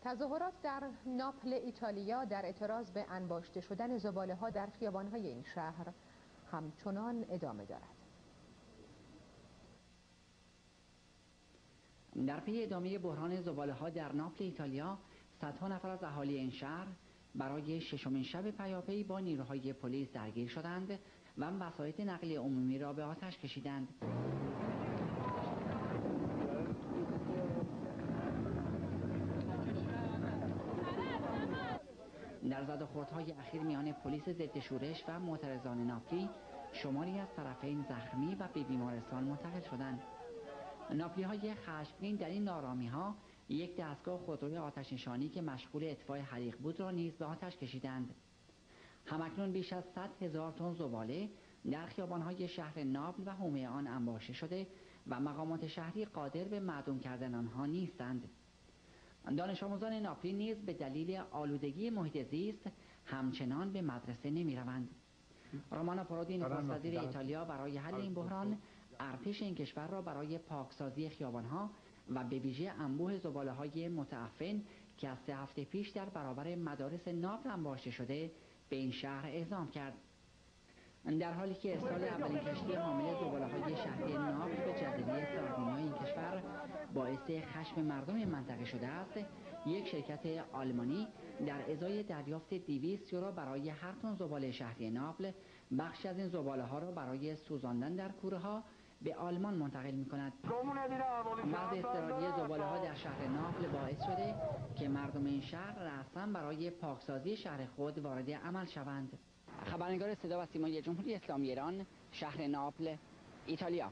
تظاهرات در ناپل ایتالیا در اعتراض به انباشته شدن زباله‌ها در خیابان‌های این شهر همچنان ادامه دارد. در پی ادامه بحران زباله‌ها در ناپل ایتالیا، صدها نفر از اهالی این شهر برای ششمین شب پیاپی با نیروهای پلیس درگیر شدند و وسایط نقلیه عمومی را به آتش کشیدند. در زدوخوردهای اخیر میان پلیس ضد شورش و معترضان ناپلی، شماری از طرفین زخمی و به بیمارستان منتقل شدند. ناپلی‌های خشمگین در این نارامی‌ها یک دستگاه خودروی آتش‌نشانی که مشغول اطفاء حریق بود را نیز به آتش کشیدند. همکنون بیش از 100,000 تن زباله در خیابان‌های شهر ناپل و حومه آن انباشته شده و مقامات شهری قادر به معدوم کردن آنها نیستند. دانش آموزان ناپلی نیز به دلیل آلودگی محیط زیست همچنان به مدرسه نمی‌روند. رومانا پرودی، نخست وزیر ایتالیا، برای حل این بحران ارتش این کشور را برای پاکسازی خیابان‌ها و به ویژه انبوه زباله‌های متعفن که از 3 هفته پیش در برابر مدارس ناپل انباشته شده به این شهر اعزام کرد. در حالی که ارسال اولین کشتی حامل زباله‌های شهری ناپل به جزیره ساردینیا این کشور باعث خشم مردم منطقه شده است، یک شرکت آلمانی در ازای دریافت 200 یورو برای هر تن زباله شهری ناپل، بخش از این زباله‌ها را برای سوزاندن در کوره‌ها به آلمان منتقل می‌کند. مرد اضطراری زباله‌ها در شهر ناپل باعث شده که مردم این شهر رسما برای پاکسازی شهر خود وارد عمل شوند. خبرنگار صدا و سیمای جمهوری اسلامی ایران، شهر ناپل، ایتالیا.